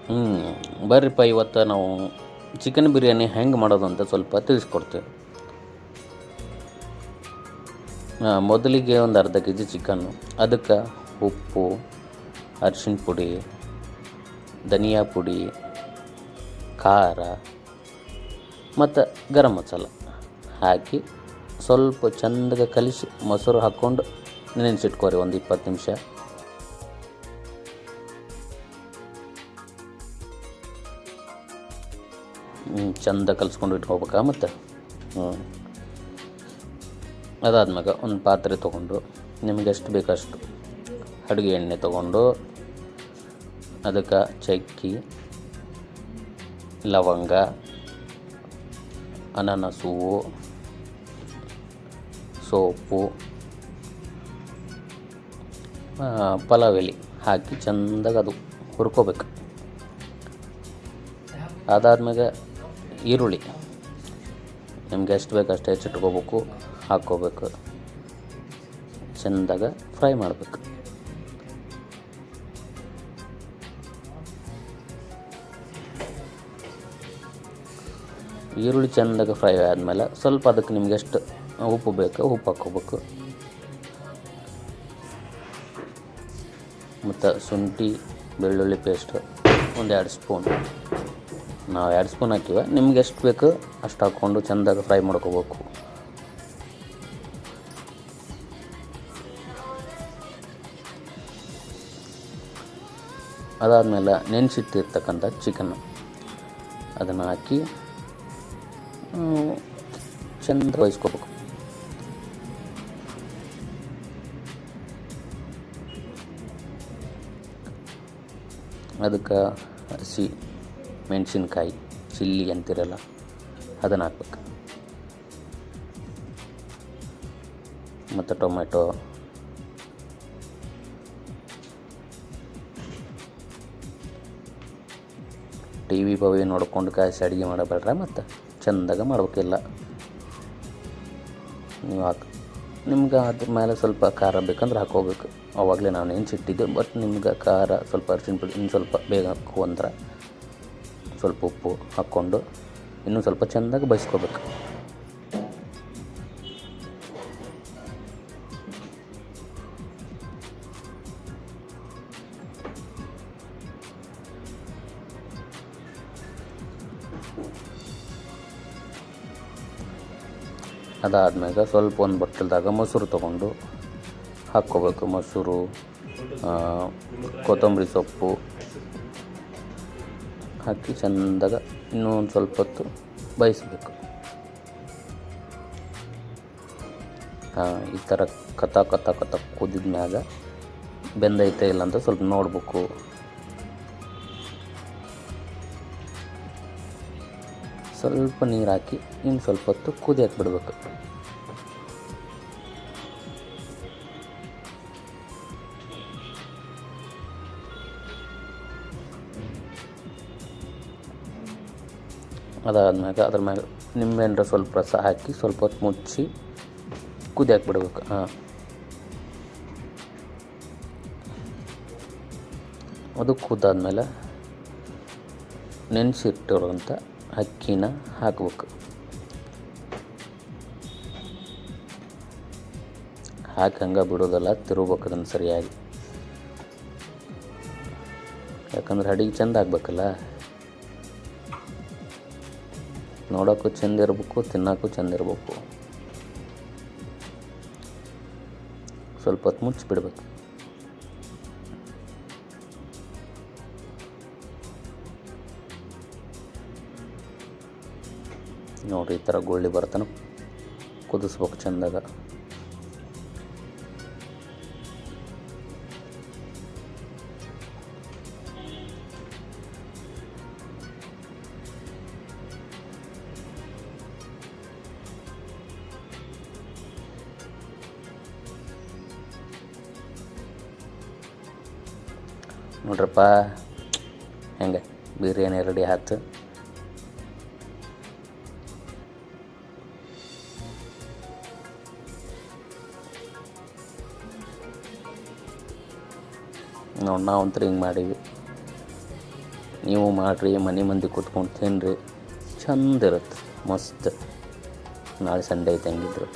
ಹ್ಞೂ ಬರ್ರಿಪ್ಪ, ಇವತ್ತು ನಾವು ಚಿಕನ್ ಬಿರಿಯಾನಿ ಹೆಂಗೆ ಮಾಡೋದು ಅಂತ ಸ್ವಲ್ಪ ತಿಳಿಸ್ಕೊಡ್ತೇವೆ. ಮೊದಲಿಗೆ ಒಂದು ಅರ್ಧ ಕೆ ಜಿ ಚಿಕನ್ನು, ಅದಕ್ಕೆ ಉಪ್ಪು, ಅರಿಶಿಣ ಪುಡಿ, ಧನಿಯಾ ಪುಡಿ, ಖಾರ ಮತ್ತು ಗರಂ ಮಸಾಲ ಹಾಕಿ ಸ್ವಲ್ಪ ಚಂದಗೆ ಕಲಿಸಿ ಮೊಸರು ಹಾಕ್ಕೊಂಡು ನೆನೆಸಿಟ್ಕೊರಿ ಒಂದು 20 ನಿಮಿಷ. ಚಂದ ಕಲಿಸ್ಕೊಂಡು ಇಟ್ಕೋಬೇಕಾ. ಮತ್ತು ಅದಾದ್ಮ್ಯಾಗ ಒಂದು ಪಾತ್ರೆ ತೊಗೊಂಡು ನಿಮಗೆ ಎಷ್ಟು ಬೇಕಷ್ಟು ಅಡುಗೆ ಎಣ್ಣೆ ತೊಗೊಂಡು ಅದಕ್ಕೆ ಚಕ್ಕಿ, ಲವಂಗ, ಅನಾನಸು, ಸೋಪು, ಪಲಾವ್ ಎಲೆ ಹಾಕಿ ಚೆಂದಾಗಿ ಅದು ಹುರ್ಕೋಬೇಕು. ಅದಾದ್ಮ್ಯಾಗ ಈರುಳ್ಳಿ ನಿಮ್ಗೆ ಎಷ್ಟು ಬೇಕು ಅಷ್ಟು ಹೆಚ್ಚಿಟ್ಕೋಬೇಕು, ಹಾಕ್ಕೋಬೇಕು, ಚೆಂದಾಗ ಫ್ರೈ ಮಾಡಬೇಕು. ಈರುಳ್ಳಿ ಚೆಂದಾಗ ಫ್ರೈ ಆದಮೇಲೆ ಸ್ವಲ್ಪ ಅದಕ್ಕೆ ನಿಮ್ಗೆ ಎಷ್ಟು ಉಪ್ಪು ಬೇಕು ಉಪ್ಪು ಹಾಕ್ಕೋಬೇಕು. ಮತ್ತು ಶುಂಠಿ ಬೆಳ್ಳುಳ್ಳಿ ಪೇಸ್ಟ್ ಒಂದು 2 ಸ್ಪೂನ್, ನಾವು 2 ಸ್ಪೂನ್ ಹಾಕಿವೆ, ನಿಮ್ಗೆ ಎಷ್ಟು ಬೇಕು ಅಷ್ಟು ಹಾಕ್ಕೊಂಡು ಚೆಂದಾಗ ಫ್ರೈ ಮಾಡ್ಕೋಬೇಕು. ಅದಾದಮೇಲೆ ನೆನೆಸಿಟ್ಟಿರ್ತಕ್ಕಂಥ ಚಿಕನ್ನು ಅದನ್ನು ಹಾಕಿ ಚೆಂದ ಬೇಯಿಸ್ಕೋಬೇಕು. ಅದಕ್ಕೆ ಹಸಿ ಮೆಣಸಿನ್ಕಾಯಿ ಚಿಲ್ಲಿ ಅಂತಿರಲ್ಲ ಅದನ್ನು ಹಾಕ್ಬೇಕು. ಮತ್ತು ಟೊಮೆಟೊ, ಟಿ ವಿ ಪವಿ ನೋಡ್ಕೊಂಡು ಕಾಯಿಸಿ ಅಡುಗೆ ಮಾಡಬೇಡ್ರ, ಮತ್ತು ಚೆಂದಾಗ ಮಾಡ್ಬೇಕಿಲ್ಲ ನೀವು ನಿಮ್ಗೆ ಅದ್ರ ಮೇಲೆ ಸ್ವಲ್ಪ ಖಾರ ಬೇಕಂದ್ರೆ ಹಾಕ್ಕೋಬೇಕು. ಆವಾಗಲೇ ನಾನು ನೆನೆಸಿಟ್ಟಿದ್ದೆ. ಬಟ್ ನಿಮ್ಗೆ ಖಾರ ಸ್ವಲ್ಪ ಅರಿಶಿಣ ಪುಡಿ ಇನ್ನು ಸ್ವಲ್ಪ ಬೇಗ ಹಾಕು ಅಂದ್ರೆ ಸ್ವಲ್ಪ ಉಪ್ಪು ಹಾಕ್ಕೊಂಡು ಇನ್ನೂ ಸ್ವಲ್ಪ ಚೆಂದಾಗಿ ಬಯಸ್ಕೋಬೇಕು. ಅದಾದ್ಮೇಲೆ ಸ್ವಲ್ಪ ಒಂದು ಬಟ್ಟಲ್ದಾಗ ಮೊಸರು ತೊಗೊಂಡು ಹಾಕ್ಕೋಬೇಕು. ಮೊಸರು, ಕೊತ್ತಂಬರಿ ಸೊಪ್ಪು ಹಾಕಿ ಚೆಂದಾಗ ಇನ್ನೂ ಒಂದು ಸ್ವಲ್ಪ ಹೊತ್ತು ಬೇಯಿಸ್ಬೇಕು. ಈ ಥರ ಕಥ ಕುದಿದ ಮ್ಯಾಗ ಬೆಂದೈತೆ ಇಲ್ಲ ಅಂತ ಸ್ವಲ್ಪ ನೋಡ್ಬೇಕು. ಸ್ವಲ್ಪ ನೀರು ಹಾಕಿ ಇನ್ನು ಸ್ವಲ್ಪ ಹೊತ್ತು ಕುದಿಯಕ್ಕೆ ಬಿಡಬೇಕು. ಅದಾದ್ಮ್ಯಾಗ ಅದ್ರ ಮ್ಯಾಗ ನಿಂಬೆಹಣ್ಣು ಸ್ವಲ್ಪ ರಸ ಹಾಕಿ ಸ್ವಲ್ಪ ಹೊತ್ತು ಮುಚ್ಚಿ ಕುದಿಯಕ್ಕೆ ಬಿಡಬೇಕು. ಅದು ಕುದ್ದಾದ್ಮೇಲೆ ನೆನೆಸಿಟ್ಟಿರೋಂಥ ಅಕ್ಕಿನ ಹಾಕ್ಬೇಕು. ಹಾಕಿ ಹಂಗೆ ಬಿಡೋದಲ್ಲ, ತಿರುಗಬೇಕು ಅದನ್ನು ಸರಿಯಾಗಿ. ಯಾಕಂದ್ರೆ ಅಡಿಗೆ ಚೆಂದ ಆಗ್ಬೇಕಲ್ಲ, ನೋಡೋಕ್ಕೂ ಚೆಂದ ಇರಬೇಕು, ತಿನ್ನೋಕ್ಕೂ ಚೆಂದ ಇರಬೇಕು. ಸ್ವಲ್ಪ ಹೊತ್ತು ಮುಚ್ಚಿಬಿಡ್ಬೇಕು. ನೋಡಿರಿ, ಈ ಥರ ಗುಳ್ಳಿ ಬರ್ತಾನೆ ಕುದಿಸ್ಬೇಕು ಚೆಂದಾಗ. ನೋಡ್ರಪ್ಪ ಹೆಂಗೆ ಬಿರಿಯಾನಿ ರೆಡಿ ಆಯ್ತು. ನೋಡಿ ನಾವಂತೂ ಹಿಂಗೆ ಮಾಡೀವಿ. ನೀವು ಮಾಡಿರಿ, ಮನೆ ಮಂದಿ ಕೂತ್ಕೊಂಡು ತಿನ್ನಿರಿ, ಚಂದ ಇರುತ್ತೆ, ಮಸ್ತ್. ನಾಳೆ ಸಂಡೇ ಐತೆ ಹಂಗಿದ್ರು.